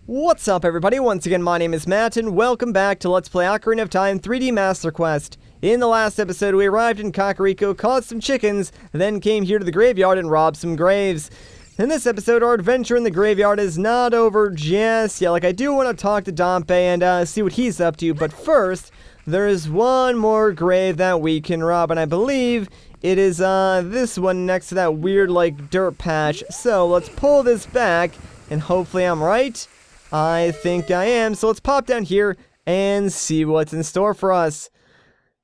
What's up everybody, once again my name is Matt and welcome back to Let's Play Ocarina of Time 3D Master Quest. In the last episode we arrived in Kakariko, caught some chickens, then came here to the graveyard and robbed some graves. In this episode our adventure in the graveyard is not over just yet. I do want to talk to Dampe and see what he's up to, but first there is one more grave that we can rob, and I believe it is this one next to that weird dirt patch. So let's pull this back and hopefully I'm right. I think I am, so let's pop down here and see what's in store for us.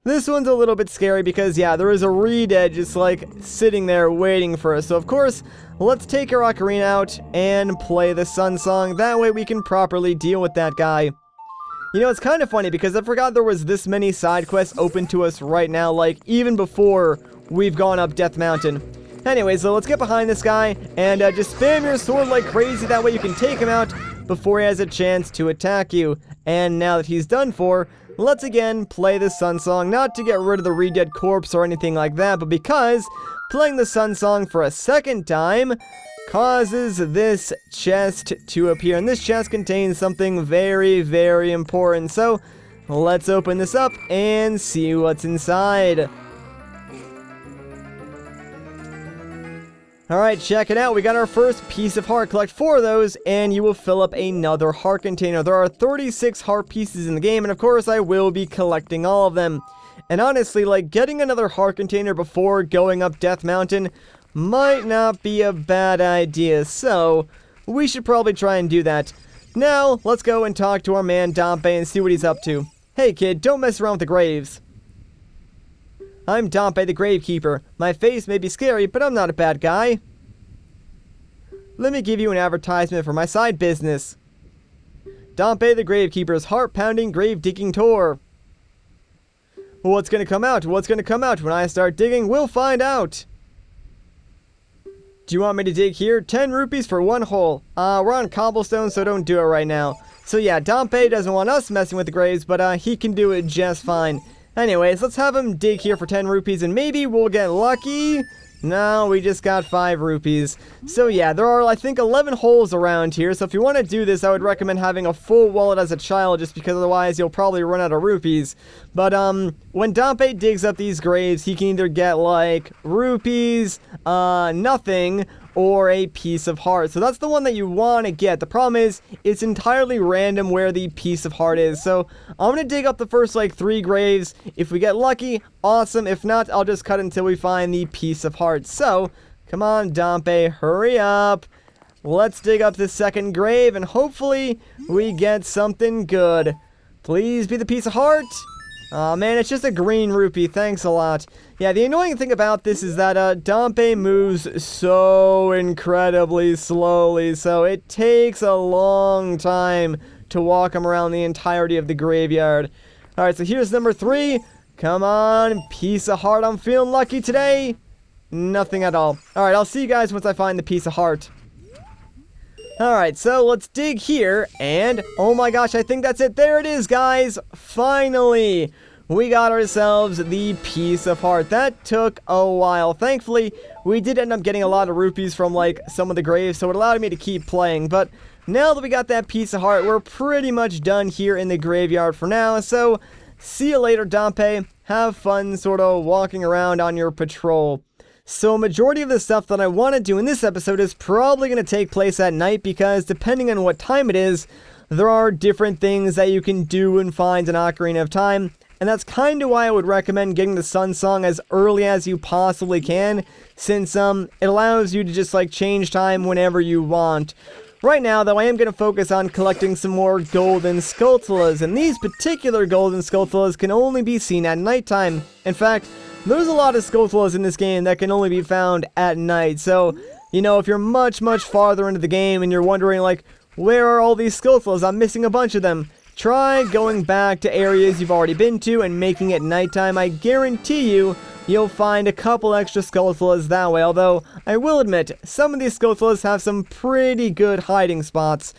This one's a little bit scary because, yeah, there is a reed just sitting there waiting for us. So, of course, let's take our ocarina out and play the sun song. That way we can properly deal with that guy. You know, it's kind of funny because I forgot there was this many side quests open to us right now, even before we've gone up Death Mountain. Anyway, so let's get behind this guy and just spam your sword like crazy. That way you can take him out before he has a chance to attack you. And now that he's done for, let's again play the sun song, not to get rid of the re-dead corpse or anything like that, but because playing the sun song for a second time causes this chest to appear, and this chest contains something very, very important. So let's open this up and see what's inside. Alright, check it out. We got our first piece of heart. Collect 4 of those, and you will fill up another heart container. There are 36 heart pieces in the game, and of course, I will be collecting all of them. And honestly, getting another heart container before going up Death Mountain might not be a bad idea, so we should probably try and do that. Now, let's go and talk to our man Dampe and see what he's up to. Hey kid, don't mess around with the graves. I'm Dampe the Gravekeeper. My face may be scary, but I'm not a bad guy. Let me give you an advertisement for my side business. Dampe the Gravekeeper's heart-pounding grave-digging tour. What's gonna come out? What's gonna come out when I start digging? We'll find out. Do you want me to dig here? 10 rupees for 1 hole. We're on cobblestone, so don't do it right now. So yeah, Dampe doesn't want us messing with the graves, but he can do it just fine. Anyways, let's have him dig here for 10 rupees and maybe we'll get lucky. No, we just got 5 rupees. So yeah, there are I think 11 holes around here. So if you want to do this, I would recommend having a full wallet as a child, just because otherwise you'll probably run out of rupees. But when Dampe digs up these graves, he can either get rupees, nothing, or a piece of heart. So that's the one that you want to get. The problem is, it's entirely random where the piece of heart is. So I'm going to dig up the first 3 graves. If we get lucky, awesome. If not, I'll just cut until we find the piece of heart. So, come on Dampe, hurry up. Let's dig up this second grave and hopefully we get something good. Please be the piece of heart. Aw, man, it's just a green rupee. Thanks a lot. Yeah, the annoying thing about this is that Dampe moves so incredibly slowly, so it takes a long time to walk him around the entirety of the graveyard. Alright, so here's number 3. Come on, piece of heart. I'm feeling lucky today. Nothing at all. Alright, I'll see you guys once I find the piece of heart. Alright, so let's dig here, and oh my gosh, I think that's it. There it is, guys. Finally, we got ourselves the piece of heart. That took a while. Thankfully, we did end up getting a lot of rupees from some of the graves, so it allowed me to keep playing. But now that we got that piece of heart, we're pretty much done here in the graveyard for now. So see you later, Dampe. Have fun sort of walking around on your patrol. So a majority of the stuff that I want to do in this episode is probably going to take place at night, because depending on what time it is, there are different things that you can do and find in Ocarina of Time. And that's kind of why I would recommend getting the sun song as early as you possibly can, since it allows you to just change time whenever you want. Right now, though, I am going to focus on collecting some more golden Skulltulas, and these particular golden Skulltulas can only be seen at nighttime. In fact, there's a lot of Skulltulas in this game that can only be found at night. So, you know, if you're much farther into the game and you're wondering, where are all these Skulltulas? I'm missing a bunch of them. Try going back to areas you've already been to and making it nighttime. I guarantee you'll find a couple extra Skulltulas that way. Although, I will admit, some of these Skulltulas have some pretty good hiding spots.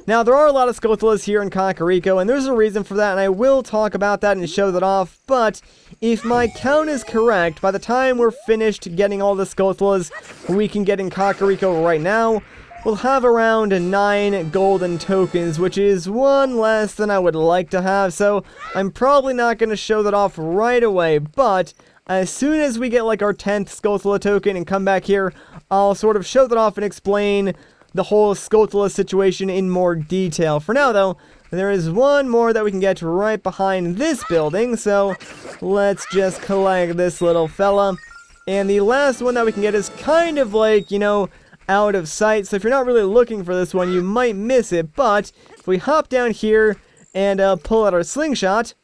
Now, there are a lot of Skulltulas here in Kakariko, and there's a reason for that, and I will talk about that and show that off. But if my count is correct, by the time we're finished getting all the Skulltulas we can get in Kakariko right now, we'll have around 9 golden tokens, which is 1 less than I would like to have, so I'm probably not going to show that off right away, but as soon as we get like our 10th Skulltula token and come back here, I'll sort of show that off and explain the whole Skulltula situation in more detail. For now though, there is one more that we can get right behind this building, so let's just collect this little fella. And the last one that we can get is kind of like, you know, out of sight, so if you're not really looking for this one, you might miss it, but if we hop down here and pull out our slingshot,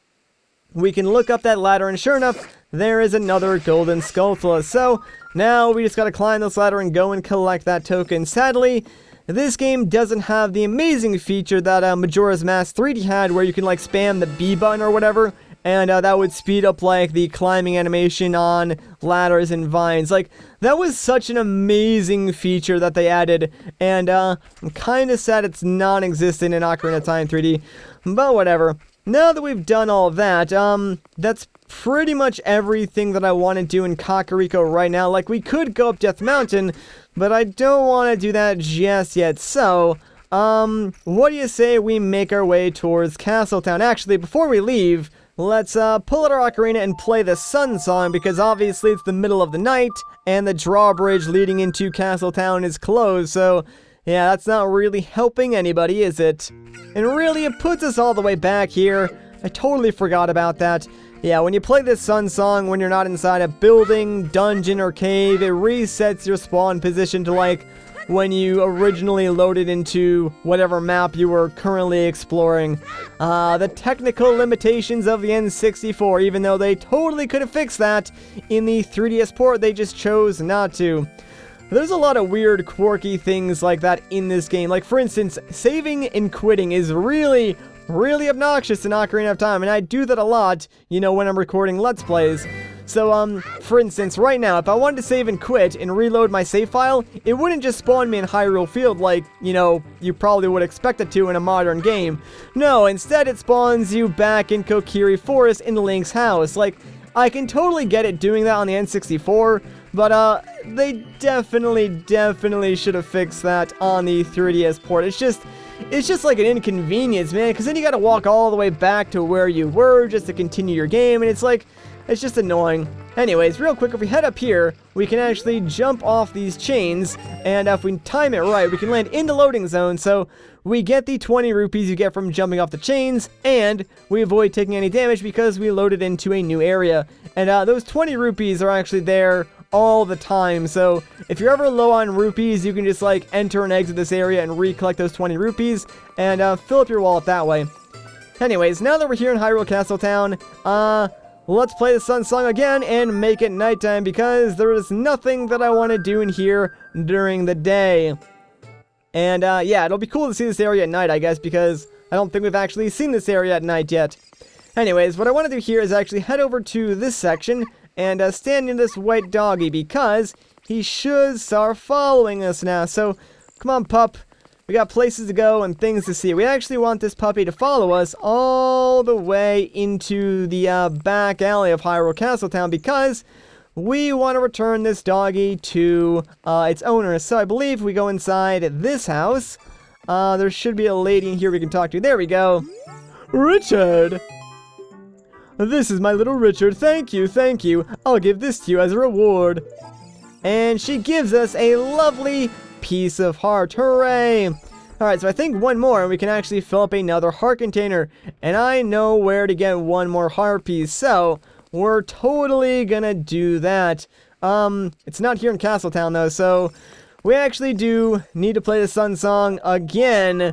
we can look up that ladder, and sure enough, there is another golden Skulltula. So now we just gotta climb this ladder and go and collect that token. Sadly, this game doesn't have the amazing feature that Majora's Mask 3D had, where you can like spam the B button or whatever, and that would speed up like the climbing animation on ladders and vines. Like, that was such an amazing feature that they added, and I'm kind of sad it's non-existent in Ocarina of Time 3D, but whatever. Now that we've done all of that, that's pretty much everything that I want to do in Kakariko right now. Like, we could go up Death Mountain, but I don't want to do that just yet. So, what do you say we make our way towards Castletown? Actually, before we leave, let's pull out our ocarina and play the Sun Song, because obviously it's the middle of the night, and the drawbridge leading into Castletown is closed, so yeah, that's not really helping anybody, is it? And really, it puts us all the way back here. I totally forgot about that. Yeah, when you play this Sun Song, when you're not inside a building, dungeon, or cave, it resets your spawn position to like when you originally loaded into whatever map you were currently exploring. The technical limitations of the N64, even though they totally could have fixed that in the 3DS port, they just chose not to. There's a lot of weird, quirky things like that in this game. Like, for instance, saving and quitting is really obnoxious in Ocarina of Time, and I do that a lot, you know, when I'm recording Let's Plays. So, for instance, right now, if I wanted to save and quit and reload my save file, it wouldn't just spawn me in Hyrule Field like, you know, you probably would expect it to in a modern game. No, instead it spawns you back in Kokiri Forest in Link's house. Like, I can totally get it doing that on the N64, but, they definitely should have fixed that on the 3DS port. It's just like an inconvenience, man, because then you gotta walk all the way back to where you were just to continue your game, and it's like, it's just annoying. Anyways, real quick, if we head up here, we can actually jump off these chains, and if we time it right, we can land in the loading zone, so we get the 20 rupees you get from jumping off the chains, and we avoid taking any damage because we loaded into a new area. And those 20 rupees are actually there all the time, so if you're ever low on rupees, you can just like enter and exit this area and recollect those 20 rupees, and fill up your wallet that way. Anyways, now that we're here in Hyrule Castletown, let's play the Sun Song again and make it nighttime, because there is nothing that I want to do in here during the day. And yeah, it'll be cool to see this area at night, I guess, because I don't think we've actually seen this area at night yet. Anyways, what I want to do here is actually head over to this section and stand near this white doggy, because he should start following us now. So, come on, pup. We got places to go and things to see. We actually want this puppy to follow us all the way into the back alley of Hyrule Castletown, because we want to return this doggy to its owner. So I believe we go inside this house. There should be a lady in here we can talk to. There we go. Richard! This is my little Richard. Thank you, thank you. I'll give this to you as a reward. And she gives us a lovely piece of heart. Hooray! Alright, so I think one more and we can actually fill up another heart container. And I know where to get one more heart piece, so we're totally gonna do that. It's not here in Castletown though, so we actually do need to play the Sun Song again.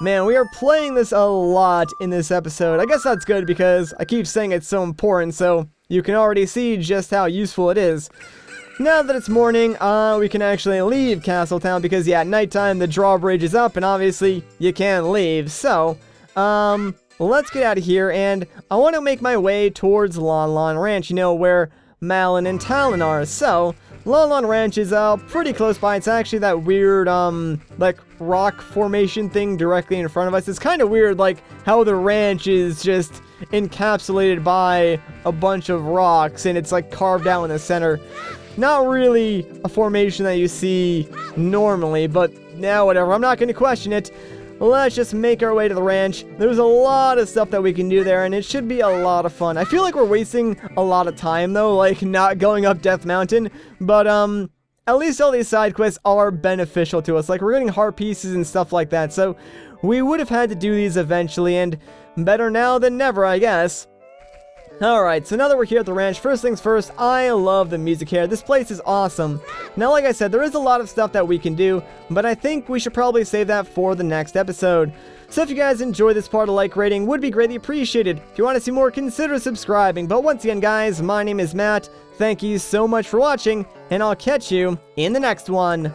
Man, we are playing this a lot in this episode. I guess that's good because I keep saying it's so important, so you can already see just how useful it is. Now that it's morning, we can actually leave Castletown because, yeah, at nighttime the drawbridge is up and obviously you can't leave. So, let's get out of here, and I want to make my way towards Lon Lon Ranch, you know, where Malon and Talon are. So, Lon Lon Ranch is pretty close by. It's actually that weird, like, rock formation thing directly in front of us. It's kind of weird, like, how the ranch is just encapsulated by a bunch of rocks, and it's, like, carved out in the center. Not really a formation that you see normally, but now whatever, I'm not going to question it. Let's just make our way to the ranch. There's a lot of stuff that we can do there, and it should be a lot of fun. I feel like we're wasting a lot of time, though, like, not going up Death Mountain. But, at least all these side quests are beneficial to us. Like, we're getting heart pieces and stuff like that. So, we would have had to do these eventually, and better now than never, I guess. Alright, so now that we're here at the ranch, first things first, I love the music here. This place is awesome. Now, like I said, there is a lot of stuff that we can do, but I think we should probably save that for the next episode. So if you guys enjoyed this part, a like rating would be greatly appreciated. If you want to see more, consider subscribing. But once again, guys, my name is Matt. Thank you so much for watching, and I'll catch you in the next one.